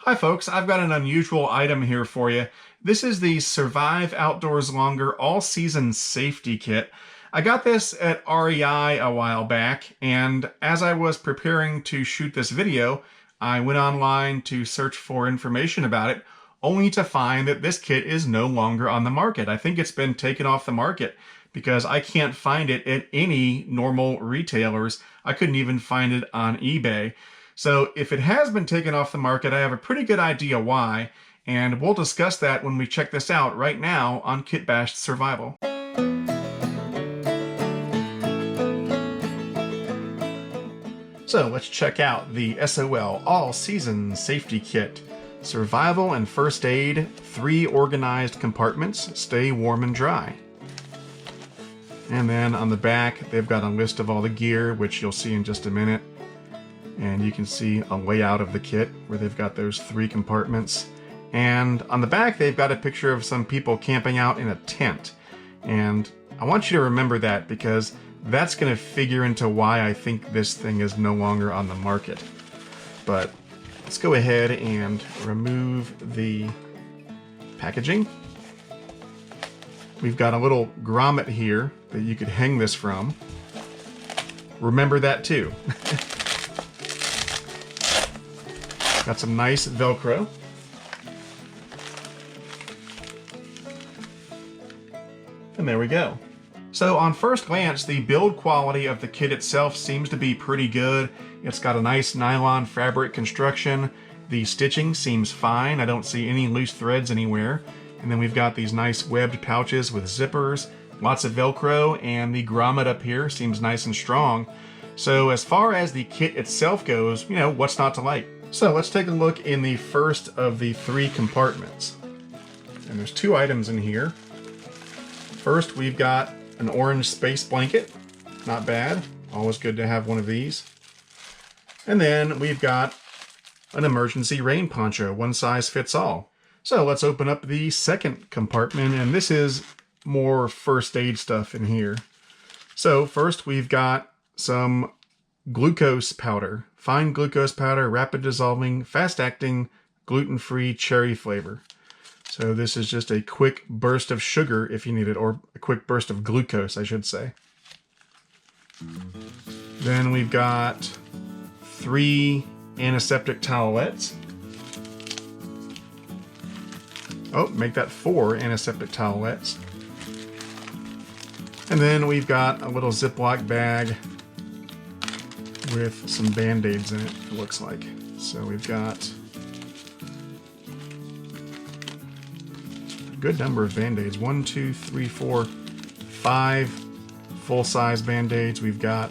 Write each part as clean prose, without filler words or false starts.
Hi folks, I've got an unusual item here for you. This is the Survive Outdoors Longer All-Season Safety Kit. I got this at REI a while back, and as I was preparing to shoot this video, I went online to search for information about it, only to find that this kit is no longer on the market. I think it's been taken off the market because I can't find it at any normal retailers. I couldn't even find it on eBay. So if it has been taken off the market, I have a pretty good idea why, and we'll discuss that when we check this out right now on Kitbashed Survival. So let's check out the SOL All-Season Safety Kit. Survival and First Aid, 3 organized compartments, stay warm and dry. And then on the back, they've got a list of all the gear, which you'll see in just a minute. And you can see a layout of the kit where they've got those 3 compartments. And on the back, they've got a picture of some people camping out in a tent. And I want you to remember that because that's going to figure into why I think this thing is no longer on the market. But let's go ahead and remove the packaging. We've got a little grommet here that you could hang this from. Remember that too. Got some nice Velcro. And there we go. So on first glance, the build quality of the kit itself seems to be pretty good. It's got a nice nylon fabric construction. The stitching seems fine. I don't see any loose threads anywhere. And then we've got these nice webbed pouches with zippers, lots of Velcro, and the grommet up here seems nice and strong. So as far as the kit itself goes, what's not to like? So let's take a look in the first of the 3 compartments. And there's 2 items in here. First, we've got an orange space blanket. Not bad. Always good to have one of these. And then we've got an emergency rain poncho. One size fits all. So let's open up the second compartment, and this is more first aid stuff in here. So first, we've got some glucose powder. Fine glucose powder, rapid dissolving, fast acting, gluten-free cherry flavor. So this is just a quick burst of sugar if you need it, or a quick burst of glucose, I should say. Then we've got 3 antiseptic towelettes. Oh, make that 4 antiseptic towelettes. And then we've got a little Ziploc bag with some Band-Aids in it, it looks like. So we've got a good number of Band-Aids. 1, 2, 3, 4, 5 full-size Band-Aids. We've got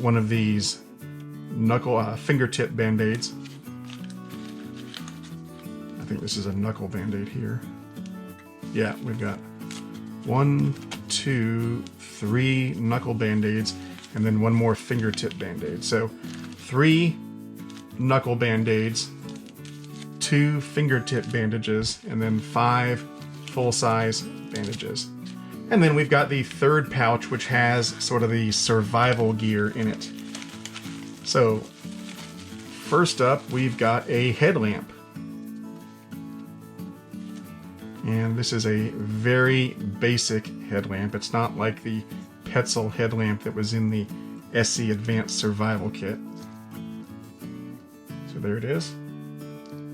one of these fingertip Band-Aids. I think this is a knuckle Band-Aid here. Yeah, we've got 1, 2, 3 knuckle Band-Aids, and then 1 more fingertip Band-Aid. So 3 knuckle Band-Aids, 2 fingertip bandages, and then 5 full-size bandages. And then we've got the third pouch, which has sort of the survival gear in it. So first up, we've got a headlamp. And this is a very basic headlamp. It's not like the Petzl headlamp that was in the SE Advanced Survival Kit. So there it is.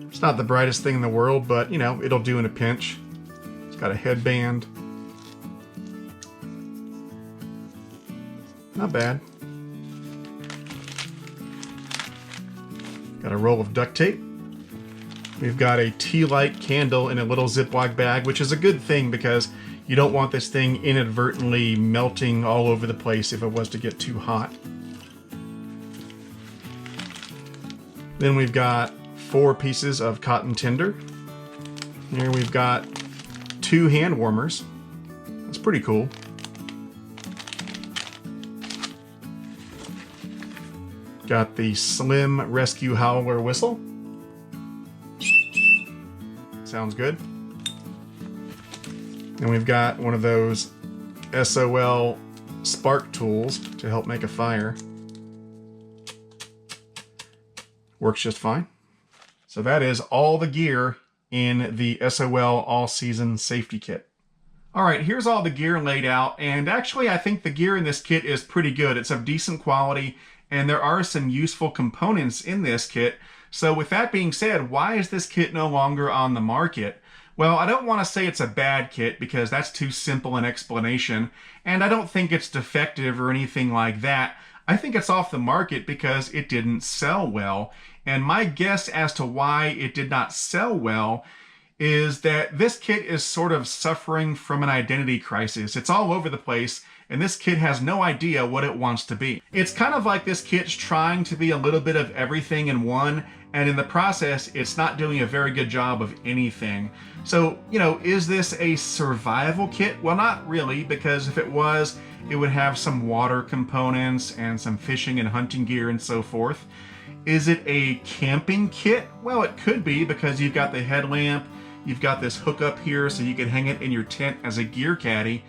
It's not the brightest thing in the world, but it'll do in a pinch. It's got a headband. Not bad. Got a roll of duct tape. We've got a tea light candle in a little Ziploc bag, which is a good thing because you don't want this thing inadvertently melting all over the place if it was to get too hot. Then we've got 4 pieces of cotton tinder. Here we've got 2 hand warmers. That's pretty cool. Got the Slim Rescue Howler whistle. Sounds good. And we've got one of those SOL spark tools to help make a fire. Works just fine. So that is all the gear in the SOL All-Season Safety Kit. All right, here's all the gear laid out, and actually I think the gear in this kit is pretty good. It's of decent quality, and there are some useful components in this kit. So with that being said, why is this kit no longer on the market? Well, I don't want to say it's a bad kit because that's too simple an explanation, and I don't think it's defective or anything like that. I think it's off the market because it didn't sell well, and my guess as to why it did not sell well is that this kit is sort of suffering from an identity crisis. It's all over the place, and this kit has no idea what it wants to be. It's kind of like this kit's trying to be a little bit of everything in one, and in the process, it's not doing a very good job of anything. So, is this a survival kit? Well, not really, because if it was, it would have some water components and some fishing and hunting gear and so forth. Is it a camping kit? Well, it could be, because you've got the headlamp, you've got this hookup here so you can hang it in your tent as a gear caddy,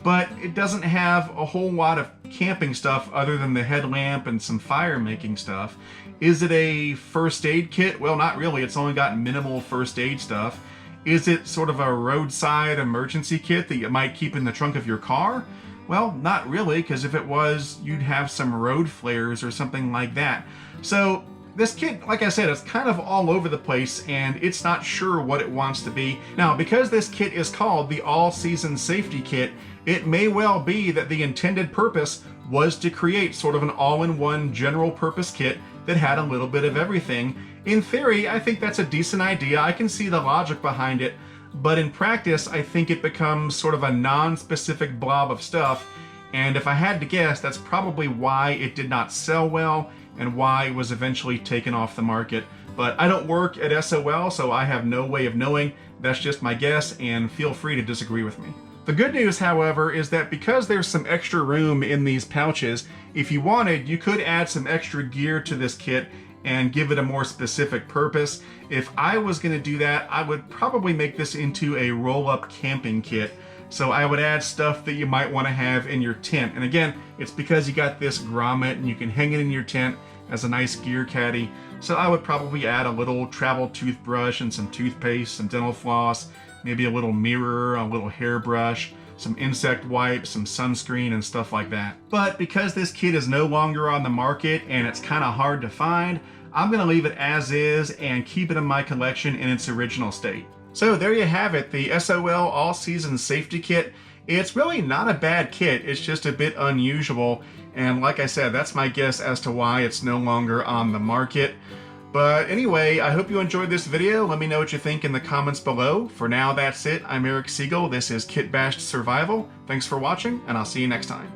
but it doesn't have a whole lot of camping stuff other than the headlamp and some fire making stuff. Is it a first aid kit? Well, not really. It's only got minimal first aid stuff. Is it sort of a roadside emergency kit that you might keep in the trunk of your car? Well, not really, because if it was, you'd have some road flares or something like that. So this kit, like I said, it's kind of all over the place, and it's not sure what it wants to be. Now, because this kit is called the All-Season Safety Kit, it may well be that the intended purpose was to create sort of an all-in-one general purpose kit that had a little bit of everything. In theory, I think that's a decent idea. I can see the logic behind it, but in practice, I think it becomes sort of a non-specific blob of stuff, and if I had to guess, that's probably why it did not sell well and why it was eventually taken off the market. But I don't work at SOL, so I have no way of knowing. That's just my guess, and feel free to disagree with me. The good news, however, is that because there's some extra room in these pouches, if you wanted, you could add some extra gear to this kit and give it a more specific purpose. If I was going to do that, I would probably make this into a roll-up camping kit. So I would add stuff that you might want to have in your tent. And again, it's because you got this grommet and you can hang it in your tent as a nice gear caddy. So I would probably add a little travel toothbrush and some toothpaste, some dental floss, maybe a little mirror, a little hairbrush, some insect wipes, some sunscreen, and stuff like that. But because this kit is no longer on the market and it's kind of hard to find, I'm going to leave it as is and keep it in my collection in its original state. So there you have it, the SOL All-Season Safety Kit. It's really not a bad kit, it's just a bit unusual, and like I said, that's my guess as to why it's no longer on the market. But anyway, I hope you enjoyed this video. Let me know what you think in the comments below. For now, that's it. I'm Eric Siegel. This is Kitbashed Survival. Thanks for watching, and I'll see you next time.